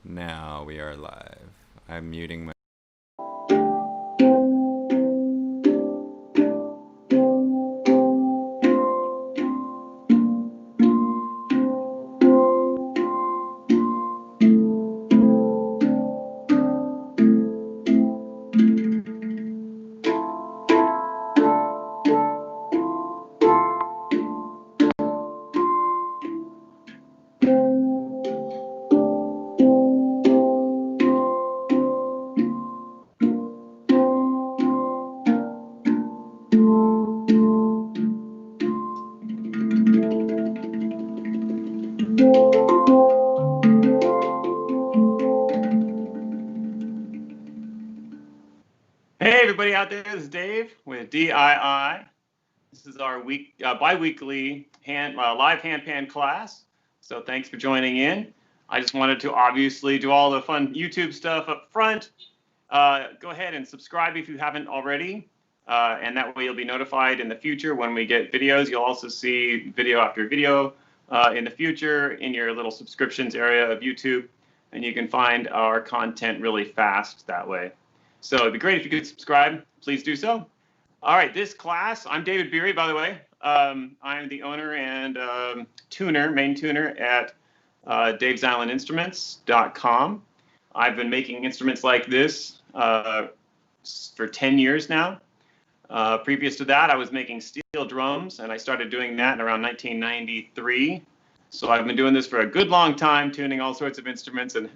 Now we are live. I'm muting my. Hey everybody out there, this is Dave with DII. This is our bi-weekly live handpan class. So thanks for joining in. I just wanted to obviously do all the fun YouTube stuff up front. Go ahead and subscribe if you haven't already. And that way you'll be notified in the future when we get videos. You'll also see video after video in the future in your little subscriptions area of YouTube. And you can find our content really fast that way. So it'd be great if you could subscribe. Please do so. All right, this class, I'm David Beery, by the way. I'm the owner and main tuner at davesislandinstruments.com. I've been making instruments like this for 10 years now. Previous to that, I was making steel drums, and I started doing that in around 1993. So I've been doing this for a good long time, tuning all sorts of instruments and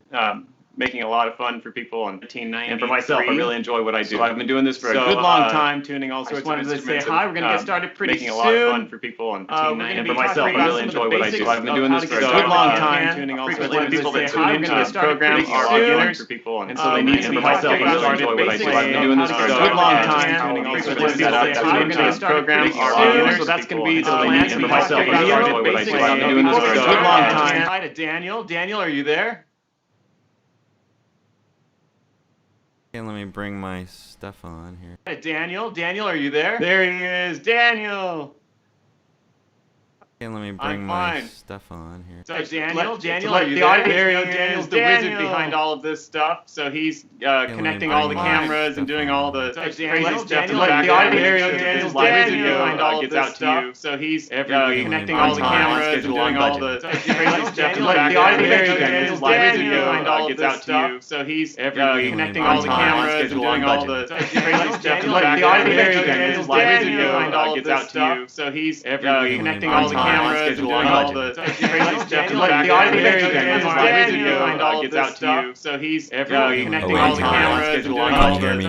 making a lot of fun for people on 1993. And for myself, I really enjoy what I do. So I've been doing this for a good long time, tuning all sorts of instruments. I just wanted to say hi. We're going to get started pretty soon. Making a lot of fun for people on 1993. And for myself, I really enjoy what I do. So I've been doing this for a good long time, tuning all sorts of people that tune into this program are beginners for people. And so they need some help. I really enjoy what I do. I've been doing this for a good long time, tuning all sorts of people that tune into this program are beginners. So that's going to be the plan for myself. I really enjoy what I do. I've been doing this for a good long time. Hi to Daniel. Daniel, are you there? Okay, let me bring my stuff on here. Hey, Daniel, are you there? There he is, Daniel. Okay, let me bring my stuff on here. So Daniel, are you there? Daniel's the wizard behind all of this stuff. So he's connecting all the cameras and doing all the crazy stuff in the background. Daniel's the wizard behind all of this stuff. So he's connecting all the cameras and doing all the crazy stuff in the background. Daniel's the wizard behind all of this stuff. So he's connecting all the cameras and doing all the crazy stuff in the background. Daniel's the wizard behind all of this stuff. So he's connecting all the cameras and doing all the crazy stuff in the background. Behind all of this stuff. So he's connecting all the cameras and doing all the crazy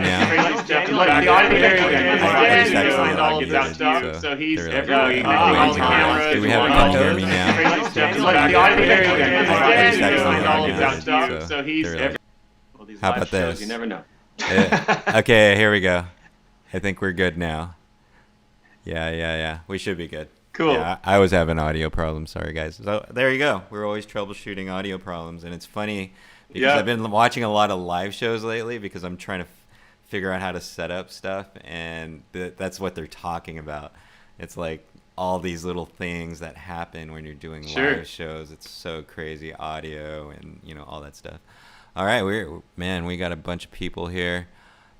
stuff in the background. Behind all of this stuff. So he's connecting all the cameras and doing all the crazy stuff in the background. Behind all of this stuff. So he's How about this? You never know. Okay, here we go. I think we're good now. Yeah. We should be good. Cool. Yeah, I was having audio problems. Sorry, guys. So there you go. We're always troubleshooting audio problems, and it's funny because I've been watching a lot of live shows lately because I'm trying to figure out how to set up stuff, and that's what they're talking about. It's like all these little things that happen when you're doing live shows. It's so crazy, audio and all that stuff. All right, we got a bunch of people here.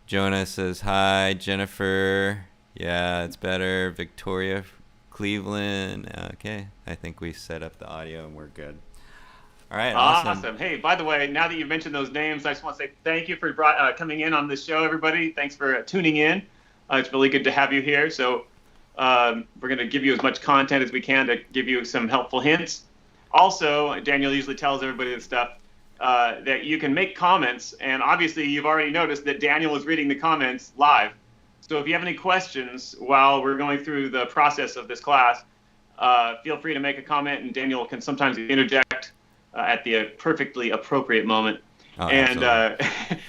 Jonah says hi. Jennifer, yeah, it's better. Victoria, Cleveland. Okay, I think we set up the audio and we're good. All right, awesome. Hey, by the way, now that you've mentioned those names, I just want to say thank you for coming in on this show, everybody. Thanks for tuning in. It's really good to have you here. So we're going to give you as much content as we can to give you some helpful hints. Also, Daniel usually tells everybody this stuff, that you can make comments. And obviously, you've already noticed that Daniel is reading the comments live. So if you have any questions while we're going through the process of this class, feel free to make a comment, and Daniel can sometimes interject at the perfectly appropriate moment. Oh, and I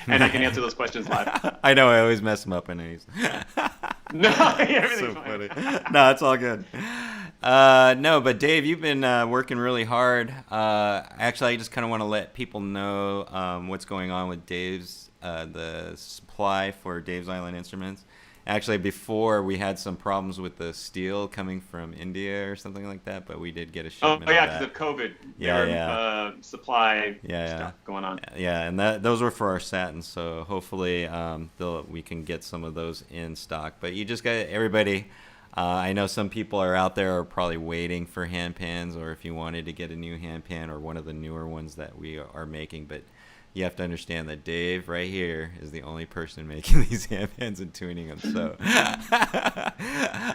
can answer those questions live. I know, I always mess him up and he's No, everything's so fine. funny. No, it's all good. No, but Dave, you've been working really hard. Actually, I just kind of want to let people know what's going on with Dave's the supply for Dave's Island Instruments. Actually, before we had some problems with the steel coming from India or something like that, but we did get a shipment. Oh yeah, because of COVID. Supply stuff going on. Yeah, and those were for our satins, so hopefully we can get some of those in stock. But you just got everybody. I know some people are out there are probably waiting for handpans, or if you wanted to get a new handpan or one of the newer ones that we are making, but you have to understand that Dave right here is the only person making these handpans and tuning them. So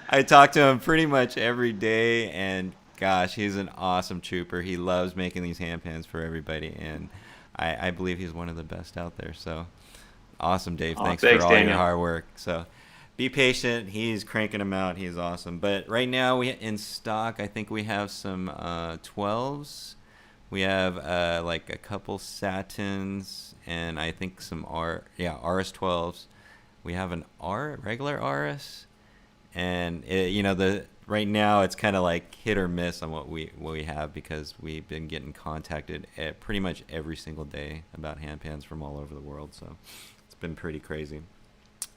I talk to him pretty much every day, and gosh, he's an awesome trooper. He loves making these handpans for everybody, and I believe he's one of the best out there. So awesome, Dave. Thanks for all your hard work. So be patient. He's cranking them out. He's awesome. But right now, we in stock, I think we have some 12s. We have like a couple satins, and I think some RS12s. We have an regular RS, and right now it's kind of like hit or miss on what we have, because we've been getting contacted pretty much every single day about handpans from all over the world. So it's been pretty crazy.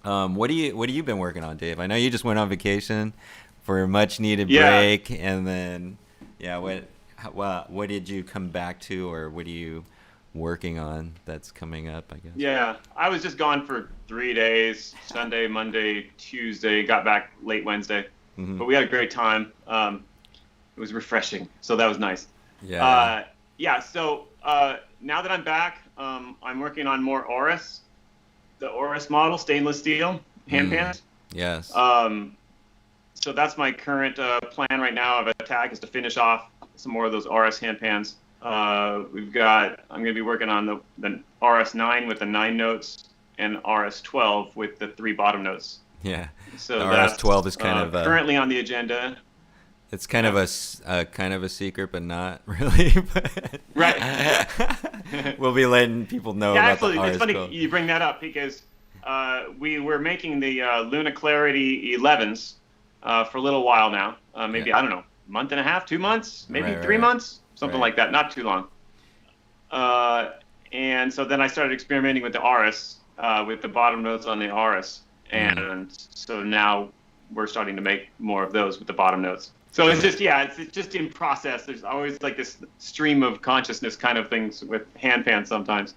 What have you been working on, Dave? I know you just went on vacation for a much needed break, and then what did you come back to, or what are you working on that's coming up, I guess? Yeah, I was just gone for 3 days, Sunday, Monday, Tuesday, got back late Wednesday. Mm-hmm. But we had a great time. It was refreshing, so that was nice. Yeah. So now that I'm back, I'm working on more Oris, the Oris model, stainless steel handpans. Yes. So that's my current plan right now of attack, is to finish off some more of those RS handpans. I'm going to be working on the RS9 with the 9 notes, and RS12 with the 3 bottom notes. Yeah. So the RS12 is kind of currently on the agenda. It's kind of a secret, but not really. Right. We'll be letting people know about the RS12. It's funny you bring that up, because we were making the Luna Clarity 11s for a little while now. Maybe, I don't know, month and a half, 2 months, maybe 3 months, something like that, not too long. And so then I started experimenting with the RS, with the bottom notes on the RS. And so now we're starting to make more of those with the bottom notes. So it's just in process. There's always like this stream of consciousness kind of things with handpans sometimes.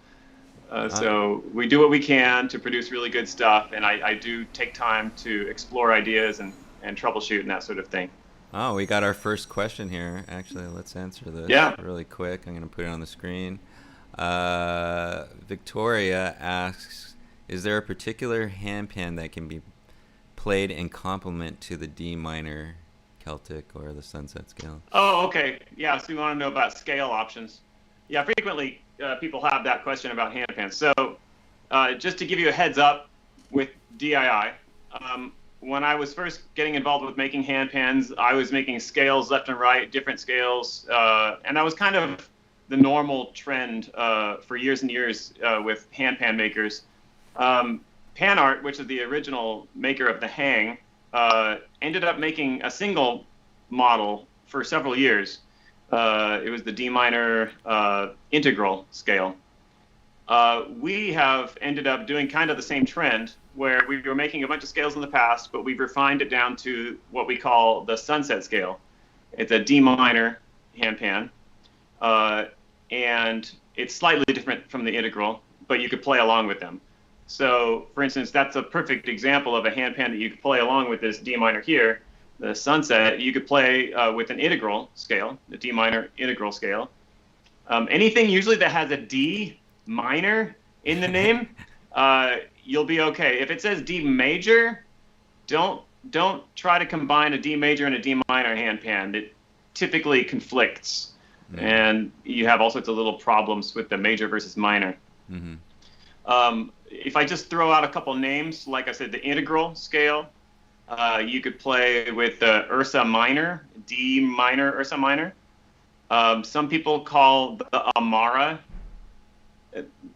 So we do what we can to produce really good stuff, and I do take time to explore ideas and troubleshoot and that sort of thing. Oh, we got our first question here. Actually, let's answer this really quick. I'm going to put it on the screen. Victoria asks, is there a particular handpan that can be played in complement to the D minor Celtic or the Sunset scale? Oh, okay. Yeah, so you want to know about scale options. Yeah, frequently people have that question about handpans. So just to give you a heads up with DII, when I was first getting involved with making handpans, I was making scales left and right, different scales, and that was kind of the normal trend for years and years with handpan makers. Panart, which is the original maker of the hang, ended up making a single model for several years. It was the D minor integral scale. We have ended up doing kind of the same trend, where we were making a bunch of scales in the past, but we've refined it down to what we call the Sunset scale. It's a D minor handpan, and it's slightly different from the integral, but you could play along with them. So, for instance, that's a perfect example of a handpan that you could play along with this D minor here, the Sunset. You could play with an integral scale, the D minor integral scale. Anything usually that has a D minor in the name, you'll be okay. If it says D major, don't try to combine a D major and a D minor handpan. It typically conflicts, and you have all sorts of little problems with the major versus minor. Mm-hmm. If I just throw out a couple names, like I said, the integral scale, you could play with the Ursa minor, D minor, Ursa minor. Some people call the Amara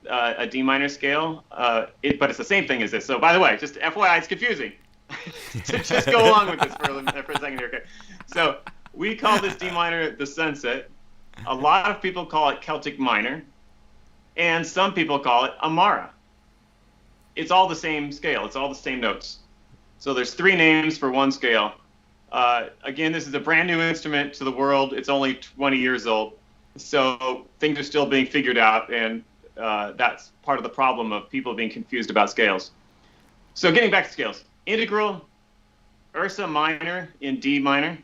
a D minor scale, but it's the same thing as this. So by the way, just FYI, it's confusing. Just go along with this for a second here. Okay. So we call this D minor the Sunset. A lot of people call it Celtic minor, and some people call it Amara. It's all the same scale. It's all the same notes. So there's 3 names for one scale. Again, this is a brand new instrument to the world. It's only 20 years old. So things are still being figured out, and that's part of the problem of people being confused about scales. So getting back to scales. Integral, Ursa minor in D minor.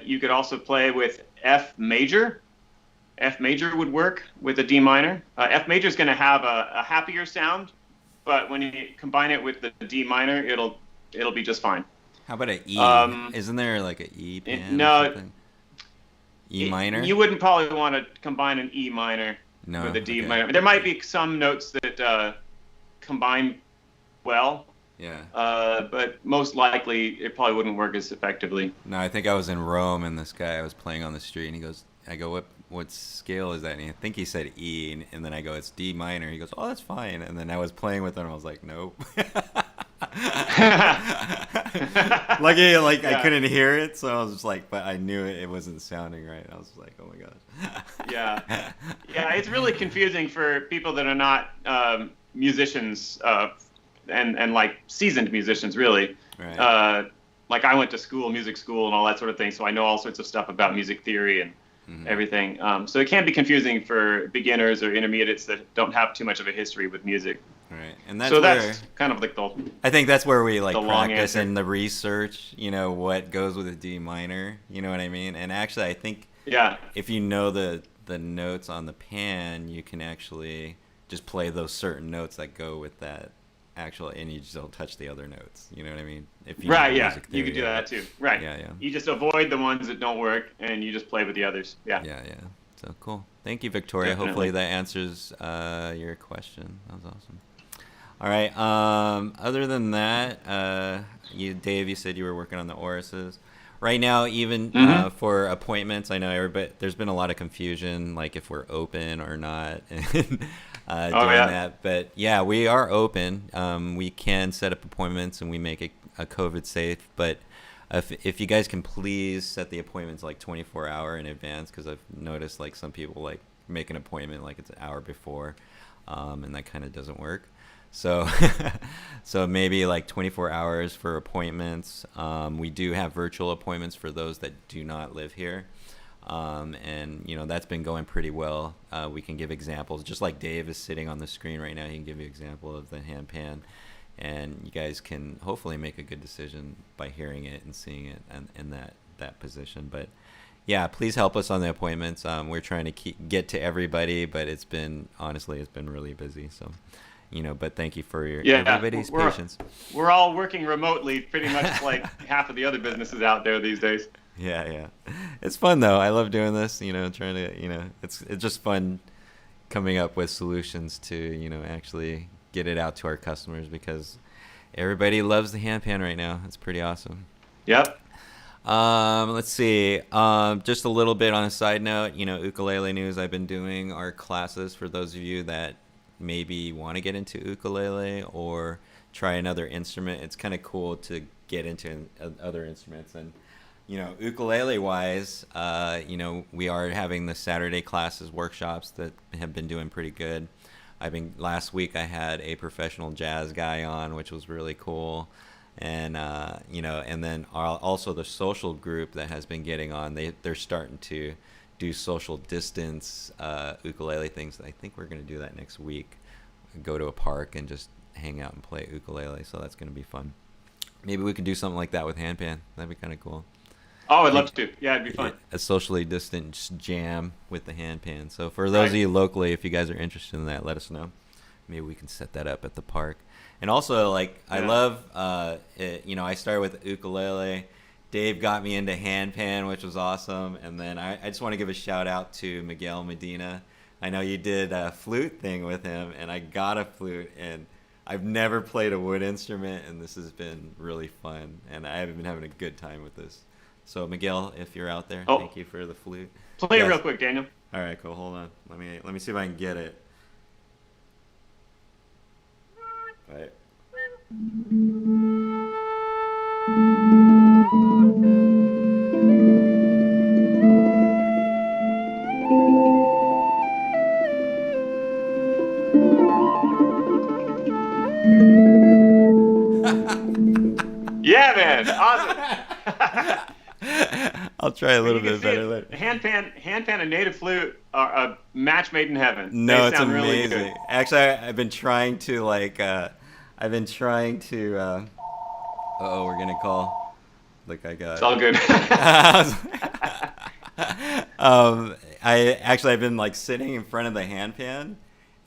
You could also play with F major. F major would work with a D minor. F major is going to have a happier sound, but when you combine it with the D minor, it'll be just fine. How about an E? Isn't there like an E pan no, or something? E minor? You wouldn't probably want to combine an E minor with a D minor. There might be some notes that combine well. Yeah. But most likely, it probably wouldn't work as effectively. No, I think I was in Rome, and this guy I was playing on the street, and he goes, I go, what scale is that? And I think he said E, and then I go, it's D minor. He goes, oh, that's fine. And then I was playing with him, and I was like, nope. Lucky, I couldn't hear it, so I was just like, but I knew it wasn't sounding right. I was like, oh my gosh. Yeah, it's really confusing for people that are not musicians and like seasoned musicians, really. Right. Like I went to music school and all that sort of thing, so I know all sorts of stuff about music theory and everything. So it can be confusing for beginners or intermediates that don't have too much of a history with music. Right, and that's that's kind of like I think that's where we practice in the research. What goes with a D minor. You know what I mean? And actually, I think if you know the notes on the pan, you can actually just play those certain notes that go with that actual, and you just don't touch the other notes. You know what I mean? If you you could do that too. Right. Yeah. You just avoid the ones that don't work, and you just play with the others. Yeah. Yeah. So cool. Thank you, Victoria. Definitely. Hopefully that answers your question. That was awesome. All right. Other than that, Dave, you said you were working on the Oruses. Right now, even for appointments, I know there's been a lot of confusion, like if we're open or not, and doing that. But yeah, we are open. We can set up appointments, and we make it COVID safe. But if you guys can please set the appointments like 24 hour in advance, because I've noticed like some people make an appointment like it's an hour before, and that kind of doesn't work. So maybe like 24 hours for appointments. We do have virtual appointments for those that do not live here. And that's been going pretty well. We can give examples, just like Dave is sitting on the screen right now. He can give you an example of the handpan, and you guys can hopefully make a good decision by hearing it and seeing it in that position. But yeah, please help us on the appointments. We're trying to get to everybody, but it's been really busy. So. But thank you for everybody's patience. We're all working remotely, pretty much like half of the other businesses out there these days. Yeah. It's fun though. I love doing this. Trying to, it's just fun coming up with solutions to, actually get it out to our customers, because everybody loves the handpan right now. It's pretty awesome. Yep. Let's see. Just a little bit on a side note, ukulele news. I've been doing our classes for those of you that maybe want to get into ukulele or try another instrument. It's kind of cool to get into other instruments. And ukulele wise, we are having the Saturday classes, workshops that have been doing pretty good. Last week I had a professional jazz guy on, which was really cool. And and then also the social group that has been getting on, they're starting to do social distance ukulele things. I think we're going to do that next week. Go to a park and just hang out and play ukulele. So that's going to be fun. Maybe we could do something like that with handpan. That'd be kind of cool. Oh, I'd love to. Yeah, it'd be fun. A socially distant jam with the handpan. So for those of you locally, if you guys are interested in that, let us know. Maybe we can set that up at the park. And also, I love, I started with ukulele. Dave got me into handpan, which was awesome. And then I just want to give a shout out to Miguel Medina. I know you did a flute thing with him, and I got a flute, and I've never played a wood instrument, and this has been really fun. And I have been having a good time with this. So Miguel, if you're out there, thank you for the flute. Play it real quick, Daniel. All right, cool. Hold on. Let me see if I can get it. All right. Yeah, man. Awesome. I'll try a little bit better later. Handpan and native flute are a match made in heaven. No, they it's sound amazing. Really good. Actually, I've been trying to we're gonna call. Look, I got. It's all good. I've been like sitting in front of the handpan,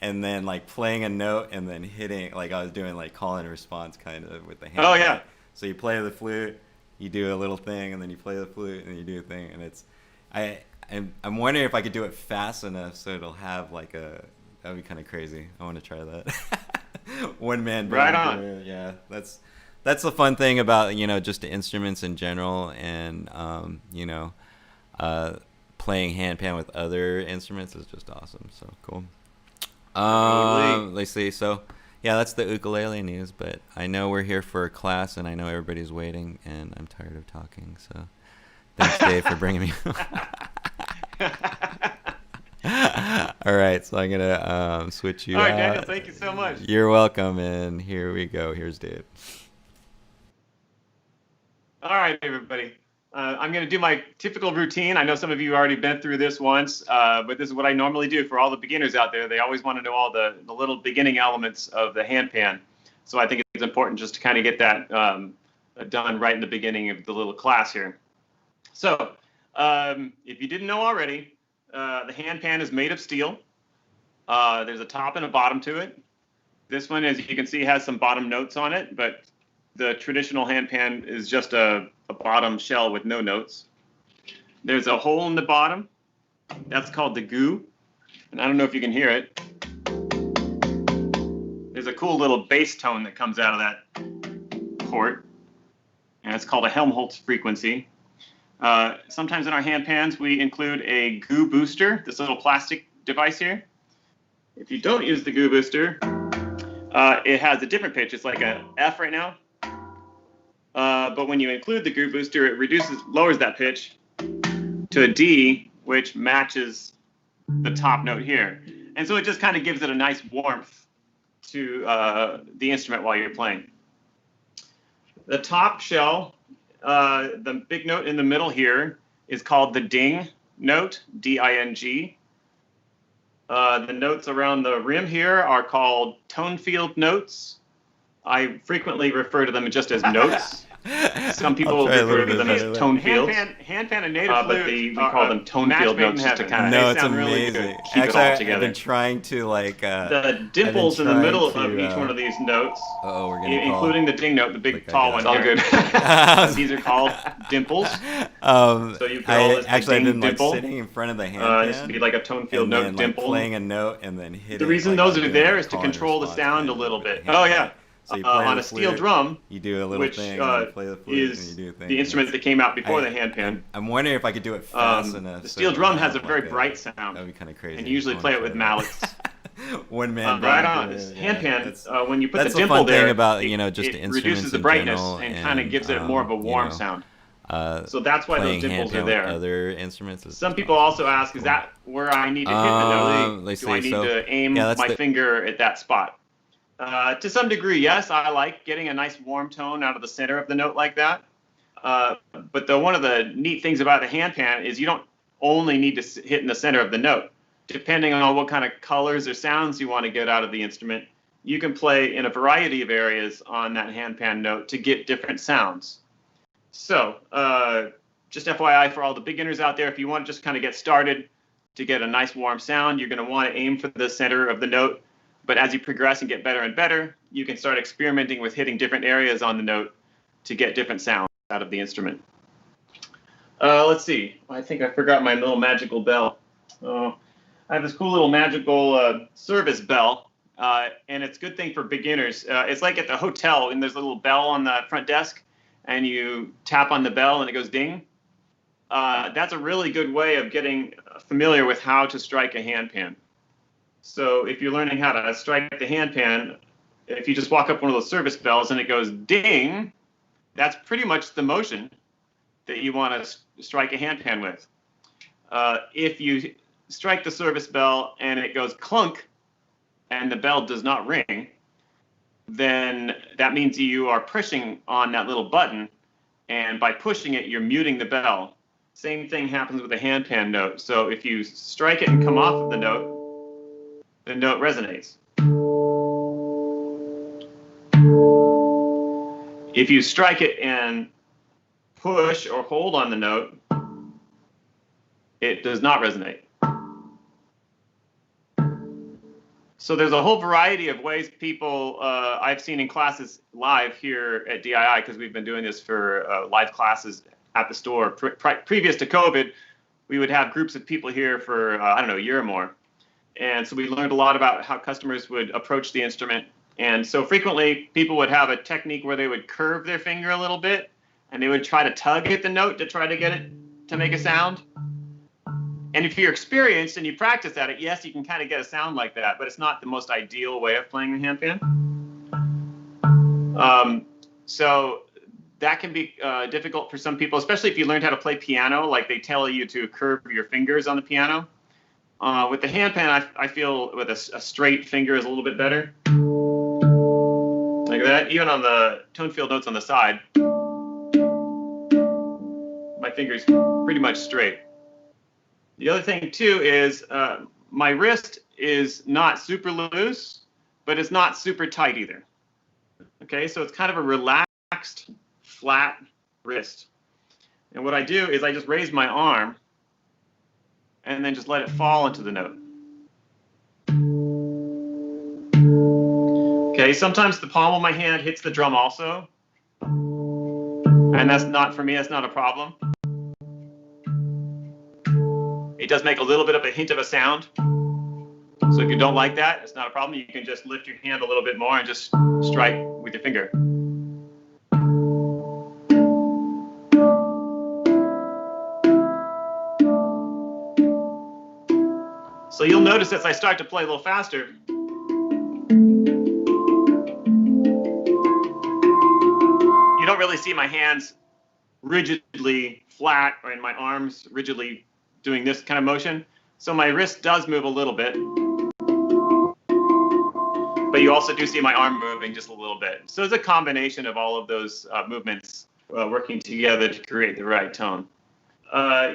and then like playing a note, and then hitting like I was doing like call and response kind of with the handpan. Oh yeah. So you play the flute, you do a little thing, and then you play the flute, and then you do a thing, and it's, I'm wondering if I could do it fast enough so it'll have like a, that'd be kind of crazy. I want to try that. One man band. Right on. Yeah, that's the fun thing about just the instruments in general, and playing handpan with other instruments is just awesome. So cool. Let's see. So yeah, that's the ukulele news. But I know we're here for a class, and I know everybody's waiting, and I'm tired of talking. So thanks, Dave, for bringing me. All right, so I'm gonna switch you. All right, out. Daniel, thank you so much. You're welcome, and here we go. Here's Dave. All right, everybody. I'm going to do my typical routine. I know some of you already been through this once, but this is what I normally do for all the beginners out there. They always want to know all the little beginning elements of the handpan. So I think it's important just to kind of get that done right in the beginning of the little class here. So if you didn't know already, the handpan is made of steel. There's a top and a bottom to it. This one, as you can see, has some bottom notes on it, but the traditional handpan is just a bottom shell with no notes. There's a hole in the bottom. That's called the goo. And I don't know if you can hear it. There's a cool little bass tone that comes out of that port. And it's called a Helmholtz frequency. Sometimes in our handpans, we include a goo booster, this little plastic device here. If you don't use the goo booster, it has a different pitch. It's like a F right now. But when you include the goo booster, it lowers that pitch to a D, which matches the top note here. And so it just kind of gives it a nice warmth to the instrument while you're playing. The top shell, the big note in the middle here, is called the ding note, D-I-N-G. The notes around the rim here are called tone field notes. I frequently refer to them just as notes. Some people refer to them as tone fields. Handpan and native flute, we call them tone field notes just to kind of no, it's amazing. Really good. Keep Actually, it all together. I've been trying to the dimples in the middle of each one of these notes, including the ding note, the big tall one. All good. These are called dimples. So you call this actually, I've been dimple. Sitting in front of the handpan. This would be like a tone field note then, dimple. Playing a note and then hitting. The reason those are there is to control the sound a little bit. Oh yeah. So you play on a steel drum, you do a little thing, and you play the flute, is and you do a thing. The instrument that came out before the handpan. I'm wondering if I could do it fast enough. The steel drum has a very bright sound. That'd be kind of crazy. And you usually play it with mallets. One man. Right on. This handpan, when you put the dimple fun there, thing about just it instruments reduces the brightness and kind of gives it more of a warm sound. So that's why those dimples are there. Other instruments. Some people also ask, is that where I need to hit the note? Do I need to aim my finger at that spot? To some degree, yes. I like getting a nice warm tone out of the center of the note like that. But one of the neat things about the handpan is you don't only need to hit in the center of the note. Depending on what kind of colors or sounds you want to get out of the instrument, you can play in a variety of areas on that handpan note to get different sounds. So just FYI for all the beginners out there, if you want to just kind of get started to get a nice warm sound, you're going to want to aim for the center of the note. But as you progress and get better and better, you can start experimenting with hitting different areas on the note to get different sounds out of the instrument. Let's see. I think I forgot my little magical bell. I have this cool little magical service bell, and it's a good thing for beginners. It's like at the hotel, and there's a little bell on the front desk, and you tap on the bell, and it goes ding. That's a really good way of getting familiar with how to strike a handpan. So if you're learning how to strike the handpan, if you just walk up one of those service bells and it goes ding, that's pretty much the motion that you want to strike a handpan with. If you strike the service bell and it goes clunk and the bell does not ring, then that means you are pushing on that little button, and by pushing it, you're muting the bell. Same thing happens with a handpan note. So if you strike it and come off of the note resonates. If you strike it and push or hold on the note, it does not resonate. So there's a whole variety of ways people I've seen in classes live here at DII, because we've been doing this for live classes at the store. Previous to COVID, we would have groups of people here for, I don't know, a year or more. And so we learned a lot about how customers would approach the instrument. And so frequently, people would have a technique where they would curve their finger a little bit, and they would try to tug at the note to try to get it to make a sound. And if you're experienced and you practice at it, yes, you can kind of get a sound like that, but it's not the most ideal way of playing the handpan. So that can be difficult for some people, especially if you learned how to play piano, like they tell you to curve your fingers on the piano. With the handpan, I feel with a straight finger is a little bit better. Like that, even on the tone field notes on the side, my finger's pretty much straight. The other thing too is my wrist is not super loose, but it's not super tight either. Okay, so it's kind of a relaxed, flat wrist. And what I do is I just raise my arm and then just let it fall into the note. Okay, sometimes the palm of my hand hits the drum also. And that's not, for me, that's not a problem. It does make a little bit of a hint of a sound. So if you don't like that, it's not a problem. You can just lift your hand a little bit more and just strike with your finger. So you'll notice as I start to play a little faster, you don't really see my hands rigidly flat or in my arms rigidly doing this kind of motion. So my wrist does move a little bit, but you also do see my arm moving just a little bit. So it's a combination of all of those movements working together to create the right tone.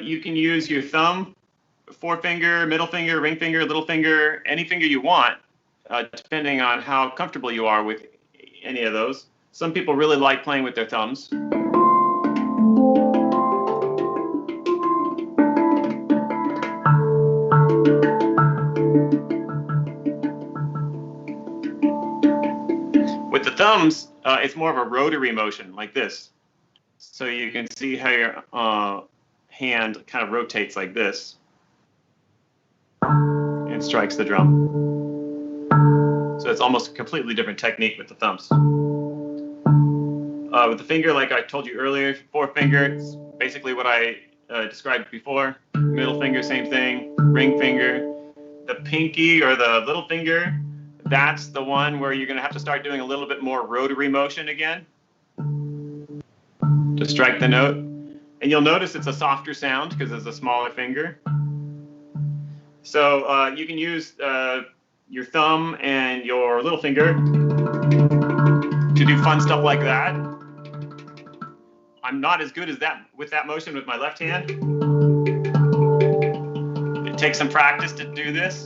You can use your thumb, forefinger, middle finger, ring finger, little finger, any finger you want, depending on how comfortable you are with any of those. Some people really like playing with their thumbs. With the thumbs, it's more of a rotary motion like this. So you can see how your hand kind of rotates like this and strikes the drum. So it's almost a completely different technique with the thumbs. With the finger, like I told you earlier, forefinger, it's basically what I described before. Middle finger, same thing. Ring finger. The pinky or the little finger, that's the one where you're going to have to start doing a little bit more rotary motion again to strike the note. And you'll notice it's a softer sound because it's a smaller finger. So you can use your thumb and your little finger to do fun stuff like that. I'm not as good as that with that motion with my left hand. It takes some practice to do this.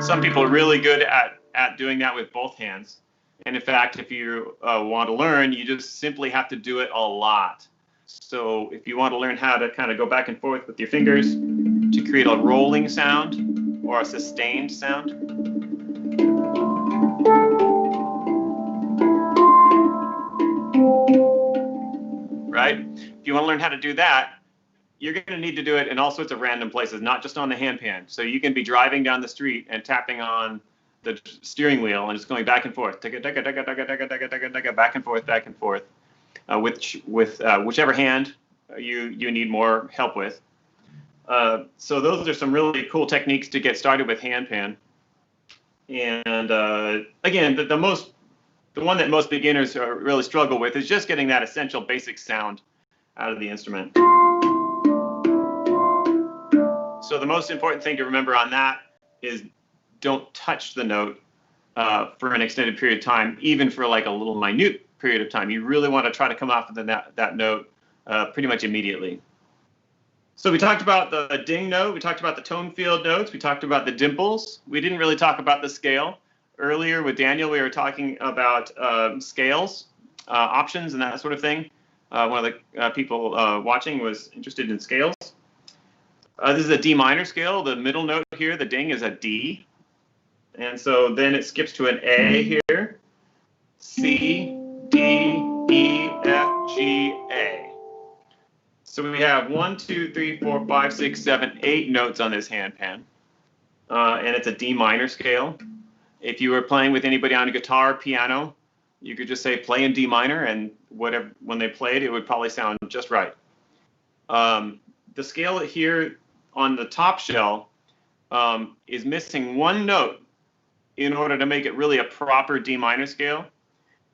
Some people are really good at doing that with both hands. And in fact, if you want to learn, you just simply have to do it a lot. So if you want to learn how to kind of go back and forth with your fingers to create a rolling sound or a sustained sound. Right? If you want to learn how to do that, you're going to need to do it in all sorts of random places, not just on the handpan. So you can be driving down the street and tapping on the steering wheel and just going back and forth, back and forth, with whichever hand you need more help with. So those are some really cool techniques to get started with handpan. And again, the one that most beginners really struggle with is just getting that essential basic sound out of the instrument. So the most important thing to remember on that is don't touch the note for an extended period of time, even for like a little minute period of time. You really want to try to come off of that note pretty much immediately. So we talked about the ding note, we talked about the tone field notes, we talked about the dimples. We didn't really talk about the scale. Earlier with Daniel, we were talking about scales, options, and that sort of thing. One of the people watching was interested in scales. This is a D minor scale. The middle note here, the ding, is a D. And so then it skips to an A here. C, D, E, F, G, A. So we have 1, 2, 3, 4, 5, 6, 7, 8 notes on this handpan. And it's a D minor scale. If you were playing with anybody on a guitar, piano, you could just say play in D minor, and whatever, when they played, it would probably sound just right. The scale here on the top shell is missing one note in order to make it really a proper D minor scale,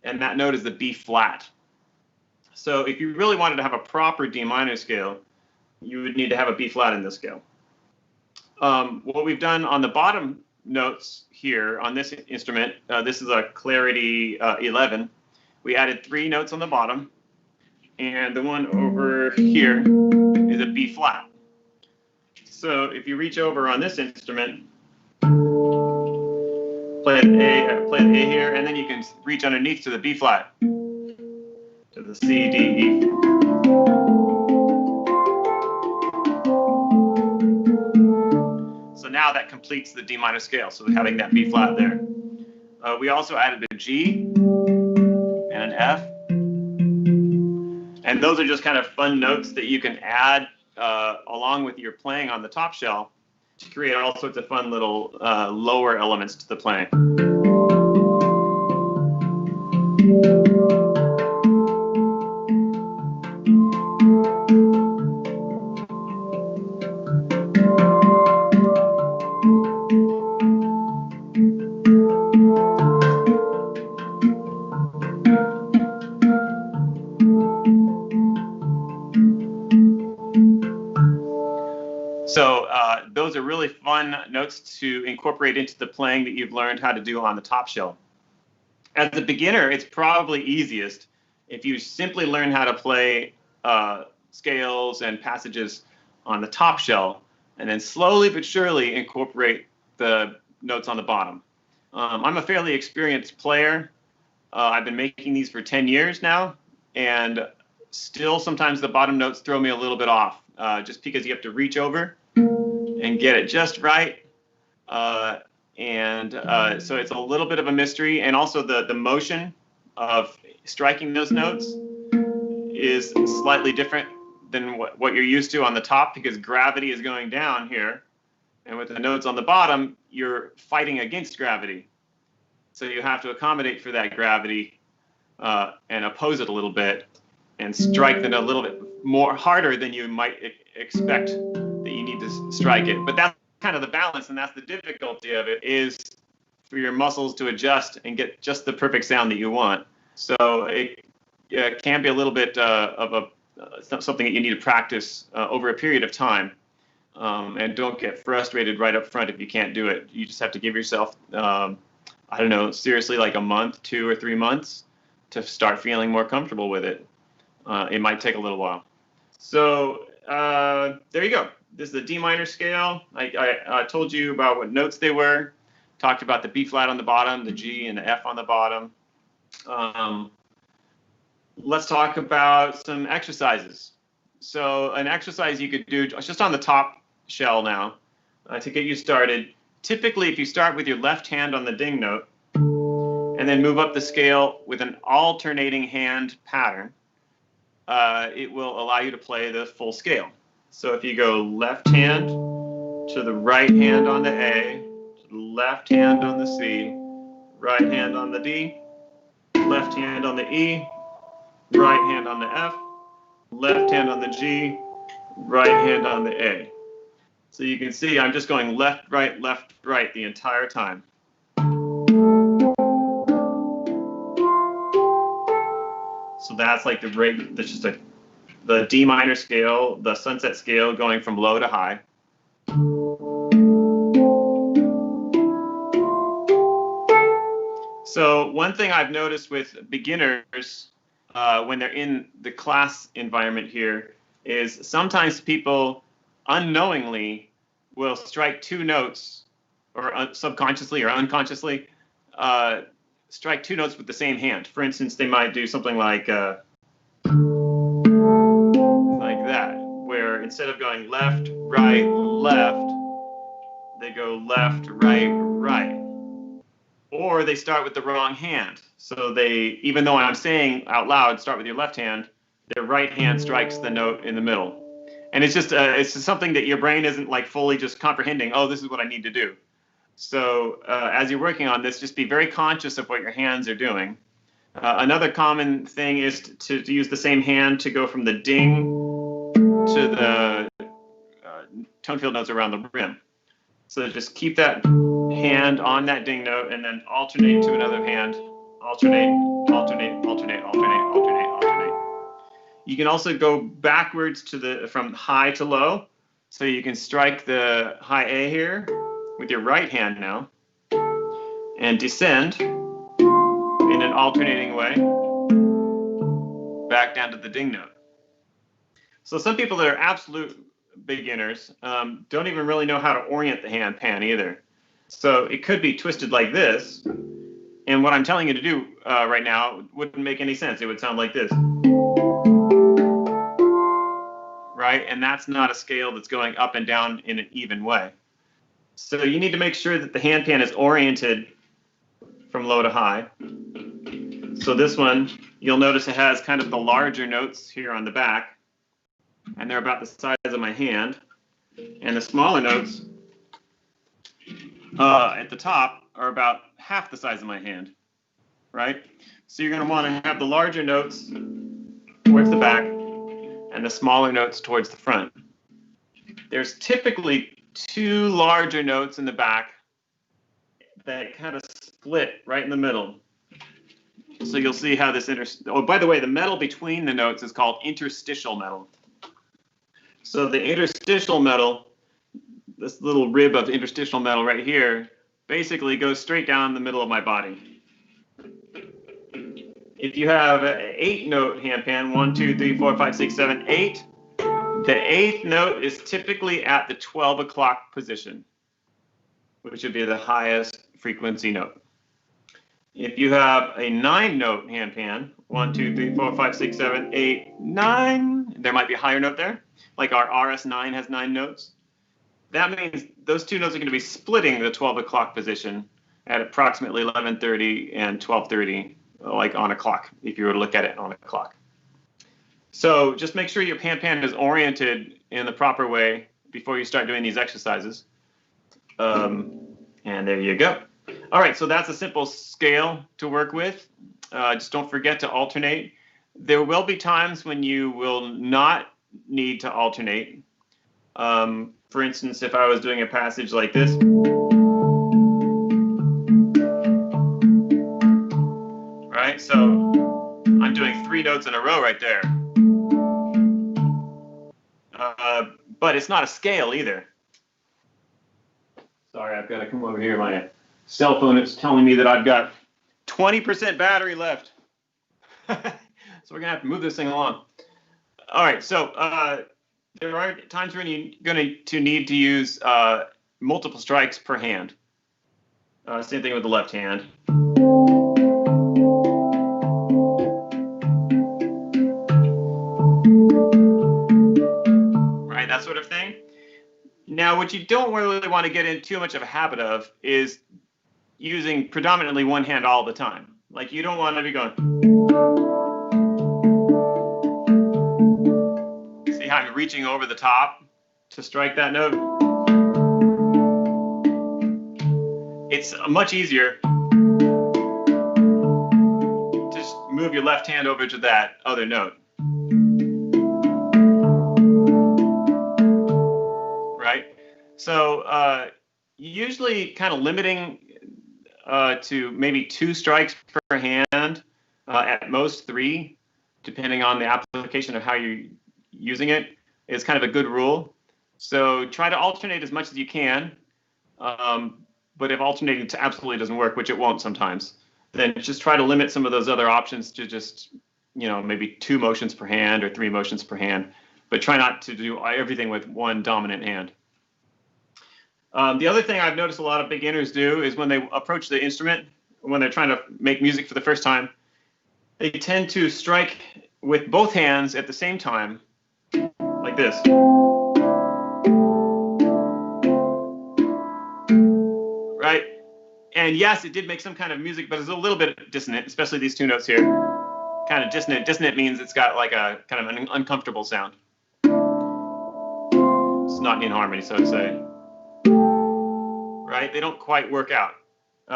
and that note is the B flat. So if you really wanted to have a proper D minor scale, you would need to have a B flat in this scale. What we've done on the bottom notes here on this instrument, this is a Clarity 11. We added 3 notes on the bottom, and the one over here is a B flat. So if you reach over on this instrument, play an A here, and then you can reach underneath to the B flat, to the C, D, E. So now that completes the D minor scale, so having that B flat there. We also added a G and an F. And those are just kind of fun notes that you can add along with your playing on the top shell to create all sorts of fun little lower elements to the playing. So those are really fun notes to incorporate into the playing that you've learned how to do on the top shell. As a beginner, it's probably easiest if you simply learn how to play scales and passages on the top shell, and then slowly but surely incorporate the notes on the bottom. I'm a fairly experienced player. I've been making these for 10 years now, and still sometimes the bottom notes throw me a little bit off, just because you have to reach over and get it just right. So it's a little bit of a mystery, and also the motion of striking those notes is slightly different than what you're used to on the top, because gravity is going down here, and with the notes on the bottom, you're fighting against gravity. So you have to accommodate for that gravity and oppose it a little bit, and strike them a little bit more harder than you might expect that you need to strike it. But that's kind of the balance, and that's the difficulty of it, is for your muscles to adjust and get just the perfect sound that you want. So it can be a little bit of something that you need to practice over a period of time. And don't get frustrated right up front if you can't do it. You just have to give yourself, I don't know, seriously, like a month, 2 or 3 months to start feeling more comfortable with it. It might take a little while. So there you go. This is the D minor scale. I told you about what notes they were. Talked about the B flat on the bottom, the G and the F on the bottom. Let's talk about some exercises. So an exercise you could do just on the top shell now to get you started. Typically, if you start with your left hand on the ding note and then move up the scale with an alternating hand pattern, it will allow you to play the full scale. So if you go left hand to the right hand on the A, to the left hand on the C, right hand on the D, left hand on the E, right hand on the F, left hand on the G, right hand on the A. So you can see I'm just going left, right the entire time. So that's like that's just the D minor scale, the sunset scale going from low to high. So one thing I've noticed with beginners when they're in the class environment here is sometimes people unknowingly will strike two notes, or subconsciously or unconsciously strike two notes with the same hand. For instance, they might do something like that, where instead of going left, right, left, they go left, right, right. Or they start with the wrong hand. So they, even though I'm saying out loud, start with your left hand, their right hand strikes the note in the middle. And it's just something that your brain isn't like fully just comprehending, oh, this is what I need to do. So as you're working on this, just be very conscious of what your hands are doing. Another common thing is to use the same hand to go from the ding to the tone field notes around the rim. So just keep that hand on that ding note and then alternate to another hand. Alternate, alternate, alternate, alternate, alternate, alternate. You can also go backwards to from high to low. So you can strike the high A here with your right hand now and descend in an alternating way back down to the ding note. So some people that are absolute beginners don't even really know how to orient the handpan either. So it could be twisted like this, and what I'm telling you to do right now wouldn't make any sense. It would sound like this, right? And that's not a scale that's going up and down in an even way. So you need to make sure that the handpan is oriented from low to high. So this one, you'll notice it has kind of the larger notes here on the back, and they're about the size of my hand. And the smaller notes at the top are about half the size of my hand, right? So you're going to want to have the larger notes towards the back and the smaller notes towards the front. There's typically two larger notes in the back that kind of split right in the middle. So you'll see how this oh, by the way, the metal between the notes is called interstitial metal. So the interstitial metal, this little rib of interstitial metal right here, basically goes straight down the middle of my body. If you have an 8-note handpan, 1, 2, 3, 4, 5, 6, 7, 8, the 8th note is typically at the 12 o'clock position, which would be the highest frequency note. If you have a 9-note handpan, 1, 2, 3, 4, 5, 6, 7, 8, 9, there might be a higher note there, like our RS9 has 9 notes. That means those two notes are going to be splitting the 12 o'clock position at approximately 11:30 and 12:30, like on a clock, if you were to look at it on a clock. So just make sure your handpan is oriented in the proper way before you start doing these exercises. And there you go. All right, so that's a simple scale to work with. Just don't forget to alternate. There will be times when you will not need to alternate. For instance, if I was doing a passage like this, right? So I'm doing 3 notes in a row right there. But it's not a scale either. Sorry, I've got to come over here. My cell phone is telling me that I've got 20% battery left. So we're going to have to move this thing along. All right, so there are times when you're going to need to use multiple strikes per hand. Same thing with the left hand. Right, that sort of thing. Now, what you don't really want to get in too much of a habit of is using predominantly one hand all the time. Like, you don't want to be going. See how I'm reaching over the top to strike that note? It's much easier to just move your left hand over to that other note. Right? So usually kind of limiting to maybe 2 strikes per hand, at most 3, depending on the application of how you're using it, is kind of a good rule. So try to alternate as much as you can, but if alternating absolutely doesn't work, which it won't sometimes, then just try to limit some of those other options to just, maybe 2 motions per hand or 3 motions per hand, but try not to do everything with one dominant hand. The other thing I've noticed a lot of beginners do is when they approach the instrument, when they're trying to make music for the first time, they tend to strike with both hands at the same time, like this. Right? And yes, it did make some kind of music, but it's a little bit dissonant, especially these 2 notes here. Kind of dissonant. Dissonant means it's got like a kind of an uncomfortable sound. It's not in harmony, so to say. Right? They don't quite work out.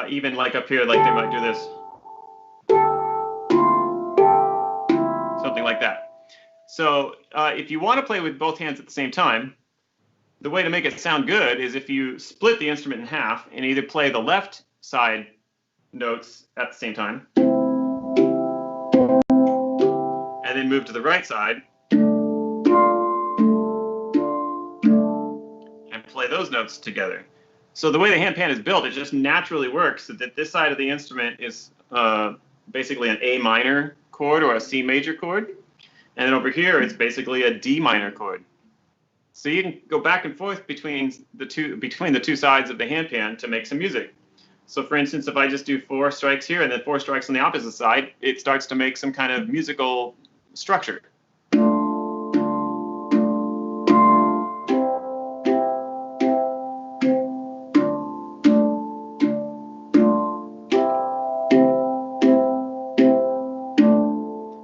Even like up here, like they might do this. Something like that. So if you want to play with both hands at the same time, the way to make it sound good is if you split the instrument in half and either play the left side notes at the same time, and then move to the right side and play those notes together. So the way the handpan is built, it just naturally works so that this side of the instrument is basically an A minor chord or a C major chord, and then over here it's basically a D minor chord. So you can go back and forth between the two sides of the handpan to make some music. So for instance, if I just do 4 strikes here and then 4 strikes on the opposite side, it starts to make some kind of musical structure.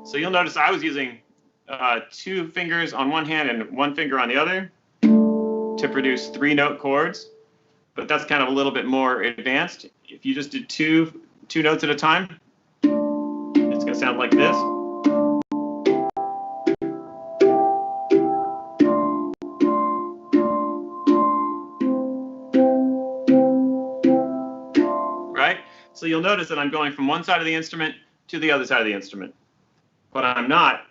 So you'll notice I was using 2 fingers on one hand and 1 finger on the other to produce 3-note chords, but that's kind of a little bit more advanced. If you just did two notes at a time, it's going to sound like this. Right? So you'll notice that I'm going from one side of the instrument to the other side of the instrument, but I'm not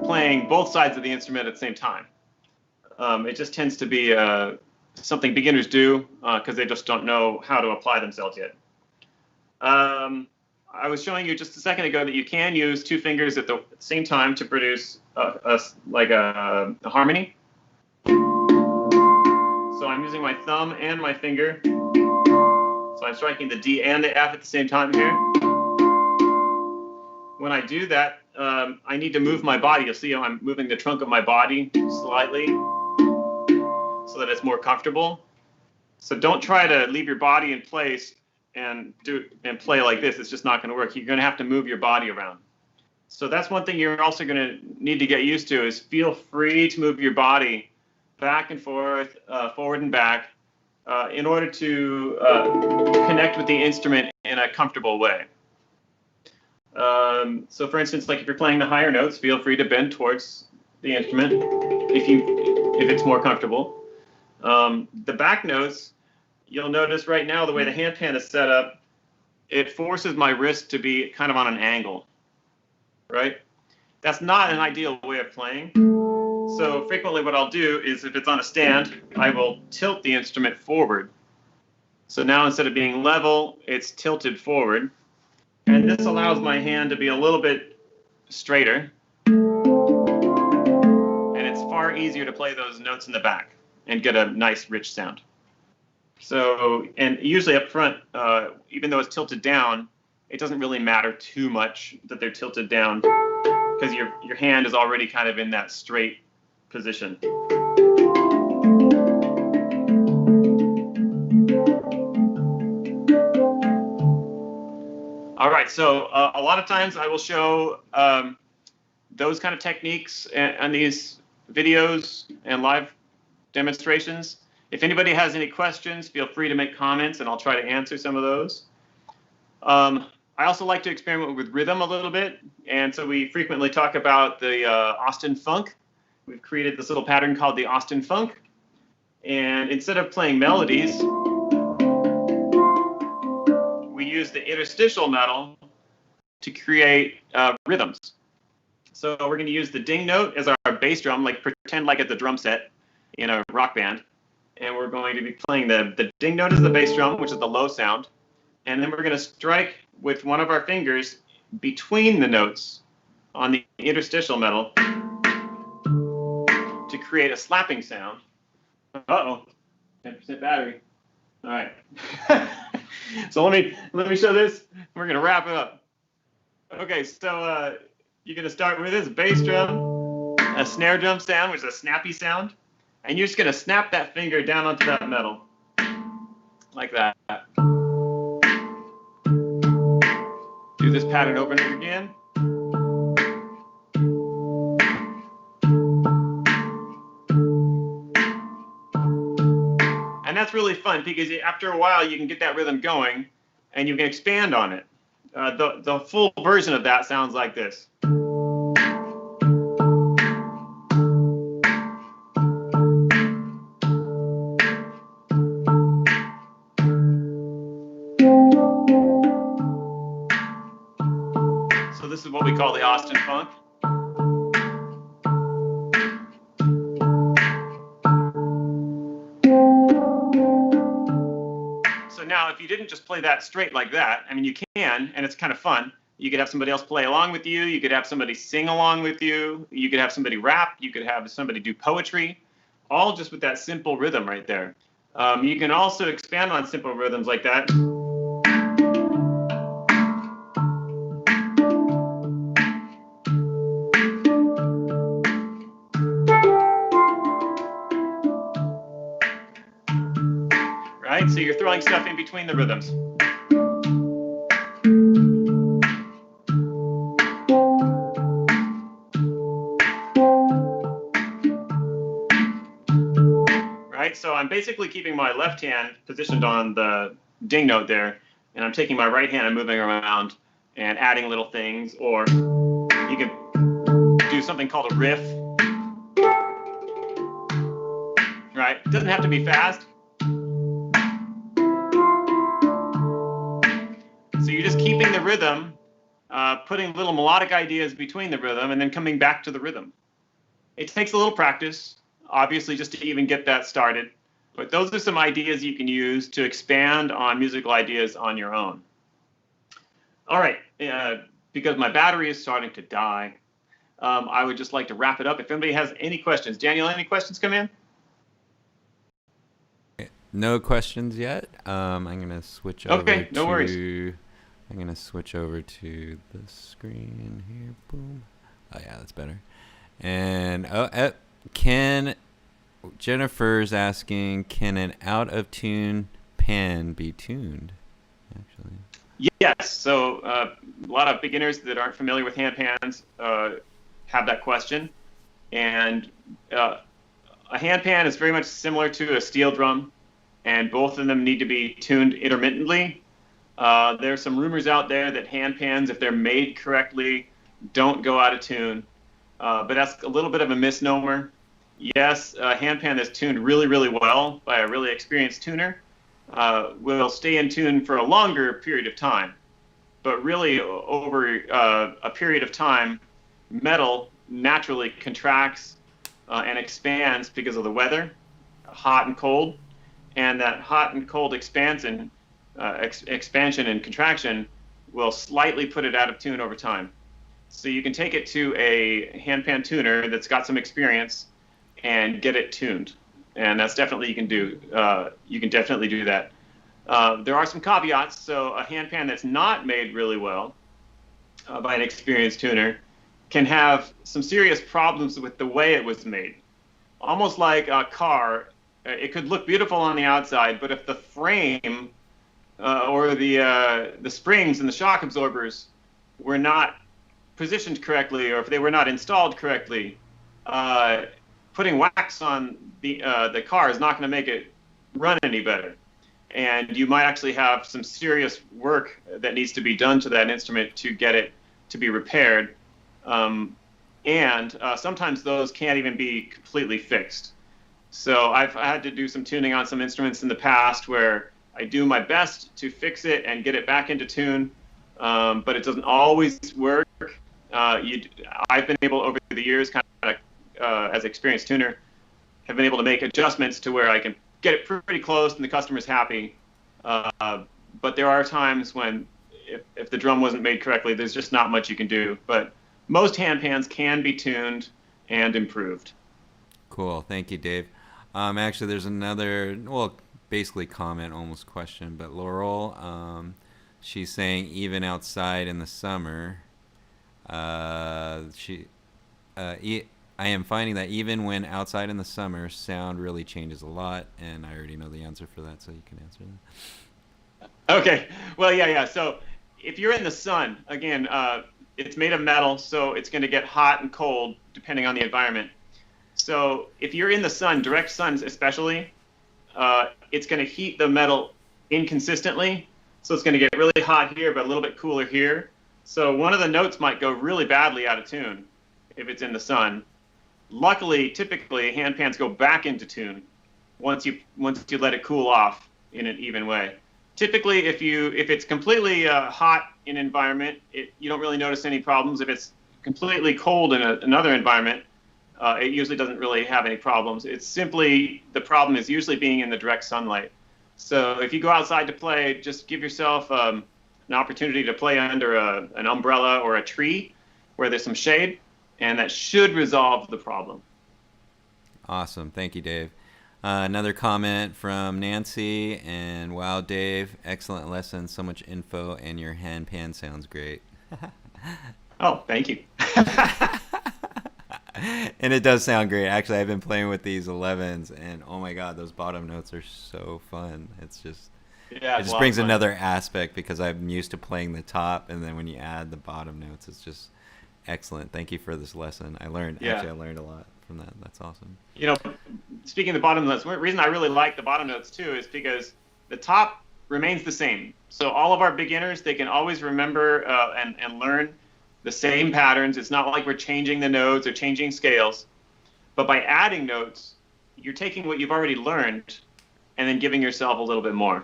playing both sides of the instrument at the same time. It just tends to be something beginners do because they just don't know how to apply themselves yet. I was showing you just a second ago that you can use 2 fingers at the same time to produce a harmony. So I'm using my thumb and my finger. So I'm striking the D and the F at the same time here. When I do that, I need to move my body. You'll see how I'm moving the trunk of my body slightly so that it's more comfortable. So don't try to leave your body in place and play like this. It's just not going to work. You're going to have to move your body around. So that's one thing you're also going to need to get used to is feel free to move your body back and forth, forward and back, in order to connect with the instrument in a comfortable way. So for instance, like if you're playing the higher notes, feel free to bend towards the instrument if it's more comfortable. The back notes, you'll notice right now the way the handpan is set up, it forces my wrist to be kind of on an angle, right? That's not an ideal way of playing. So frequently what I'll do is if it's on a stand, I will tilt the instrument forward. So now instead of being level, it's tilted forward. And this allows my hand to be a little bit straighter. And it's far easier to play those notes in the back and get a nice, rich sound. So, and usually up front, even though it's tilted down, it doesn't really matter too much that they're tilted down because your hand is already kind of in that straight position. All right, so a lot of times I will show those kind of techniques on these videos and live demonstrations. If anybody has any questions, feel free to make comments and I'll try to answer some of those. I also like to experiment with rhythm a little bit, and so we frequently talk about the Austin Funk. We've created this little pattern called the Austin Funk, and instead of playing melodies, we use the interstitial metal to create rhythms. So we're going to use the ding note as our bass drum, like pretend like it's a drum set in a rock band. And we're going to be playing the ding note as the bass drum, which is the low sound. and then we're going to strike with one of our fingers between the notes on the interstitial metal to create a slapping sound. Uh-oh, 10% battery. All right. So let me show this. We're going to wrap it up. Okay, so you're going to start with this bass drum, a snare drum sound, which is a snappy sound, and you're just going to snap that finger down onto that metal, like that. Do this pattern over and over again. And that's really fun because after a while you can get that rhythm going and you can expand on it. The full version of that sounds like this. So this is what we call the Austin funk. So now if you didn't just play that straight like that, I mean you can, and it's kind of fun. You could have somebody else play along with you, you could have somebody sing along with you, you could have somebody rap, you could have somebody do poetry, all just with that simple rhythm right there. You can also expand on simple rhythms like that. Right? So you're throwing stuff in between the rhythms. Right? So I'm basically keeping my left hand positioned on the ding note there, and I'm taking my right hand and moving around and adding little things, or you can do something called a riff. Right? It doesn't have to be fast. So you're just keeping the rhythm, putting little melodic ideas between the rhythm, and then coming back to the rhythm. It takes a little practice, obviously, just to even get that started. But those are some ideas you can use to expand on musical ideas on your own. All right, because my battery is starting to die, I would just like to wrap it up. If anybody has any questions. Daniel, any questions come in? No questions yet. I'm going to switch over Okay, no worries. I'm going to switch over to the screen here. Boom. Oh, yeah, that's better. And Jennifer's asking, can an out-of-tune pan be tuned, actually? Yes. So a lot of beginners that aren't familiar with handpans have that question. And a handpan is very much similar to a steel drum, and both of them need to be tuned intermittently. There's some rumors out there that handpans, if they're made correctly, don't go out of tune. But that's a little bit of a misnomer. Yes, a handpan that's tuned really, really well by a really experienced tuner will stay in tune for a longer period of time. But really, over a period of time, metal naturally contracts and expands because of the weather, hot and cold. And that hot and cold expansion and contraction will slightly put it out of tune over time. So you can take it to a handpan tuner that's got some experience and get it tuned. And that's definitely you can do. You can definitely do that. There are some caveats. So a handpan that's not made really well by an experienced tuner can have some serious problems with the way it was made. Almost like a car. It could look beautiful on the outside, but if the frame or the springs and the shock absorbers were not positioned correctly, or if they were not installed correctly, putting wax on the car is not going to make it run any better. And you might actually have some serious work that needs to be done to that instrument to get it to be repaired. And sometimes those can't even be completely fixed. So I've had to do some tuning on some instruments in the past where I do my best to fix it and get it back into tune, but it doesn't always work. I've been able over the years, kind of as an experienced tuner, have been able to make adjustments to where I can get it pretty close and the customer's happy. but there are times when if the drum wasn't made correctly, there's just not much you can do. But most handpans can be tuned and improved. Cool. Thank you, Dave. Actually, there's another, well, basically comment, almost question, but Laurel, she's saying even outside in the summer, I am finding that even when outside in the summer, sound really changes a lot, and I already know the answer for that, so you can answer that. Okay. Well, yeah. So if you're in the sun, again, it's made of metal, so it's going to get hot and cold depending on the environment. So if you're in the sun, direct suns especially, it's going to heat the metal inconsistently. So it's going to get really hot here, but a little bit cooler here. So one of the notes might go really badly out of tune if it's in the sun. Luckily, typically, handpans go back into tune once you let it cool off in an even way. Typically, if it's completely hot in an environment, you don't really notice any problems. If it's completely cold in another environment, it usually doesn't really have any problems. It's simply, the problem is usually being in the direct sunlight. So if you go outside to play, just give yourself an opportunity to play under an umbrella or a tree where there's some shade, and that should resolve the problem. Awesome. Thank you, Dave. Another comment from Nancy, and wow, Dave, excellent lesson, so much info, and your handpan sounds great. Oh, thank you. And it does sound great. Actually, I've been playing with these 11s, and oh my god, those bottom notes are so fun. It's just, it just brings another aspect, because I'm used to playing the top, and then when you add the bottom notes, it's just excellent. Thank you for this lesson. I learned a lot from that. That's awesome. Speaking of the bottom notes, the reason I really like the bottom notes too is because the top remains the same. So all of our beginners, they can always remember and learn the same patterns. It's not like we're changing the notes or changing scales. But by adding notes, you're taking what you've already learned and then giving yourself a little bit more.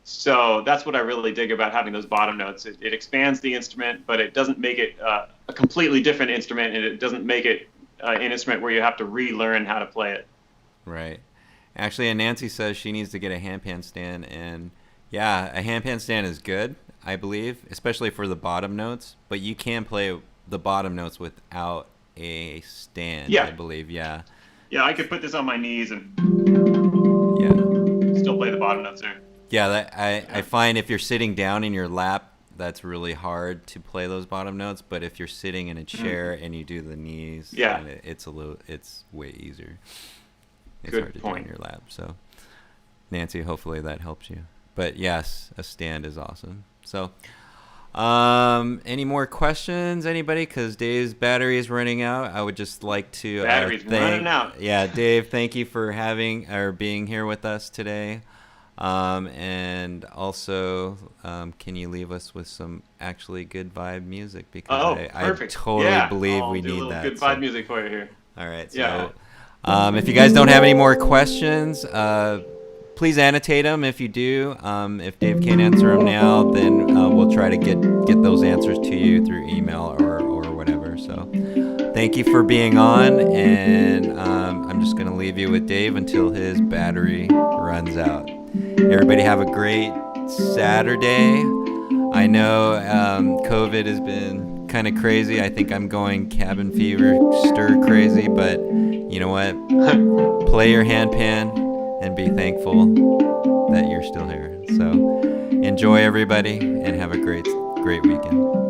So that's what I really dig about having those bottom notes. It expands the instrument, but it doesn't make it a completely different instrument, and it doesn't make it an instrument where you have to relearn how to play it. Right. Actually, and Nancy says she needs to get a handpan stand, and yeah, a handpan stand is good, I believe, especially for the bottom notes, but you can play the bottom notes without a stand, I believe, yeah. Yeah, I could put this on my knees and still play the bottom notes there. Yeah, I find if you're sitting down in your lap, that's really hard to play those bottom notes, but if you're sitting in a chair and you do the knees, it's way easier. It's hard to do in your lap. So, Nancy, hopefully that helps you. But yes, a stand is awesome. So, any more questions, anybody? Because Dave's battery is running out. I would just like to running out. Yeah, Dave, thank you for being here with us today. And also, can you leave us with some actually good vibe music? Because I totally believe we need that. Good vibe music for you here. All right. So, if you guys don't have any more questions, please annotate them if you do. If Dave can't answer them now, then we'll try to get those answers to you through email or whatever. So, thank you for being on, and I'm just going to leave you with Dave until his battery runs out. Everybody have a great Saturday. I know COVID has been kind of crazy. I think I'm going cabin fever, stir crazy, but you know what? Play your handpan and be thankful that you're still here. So enjoy, everybody, and have a great weekend.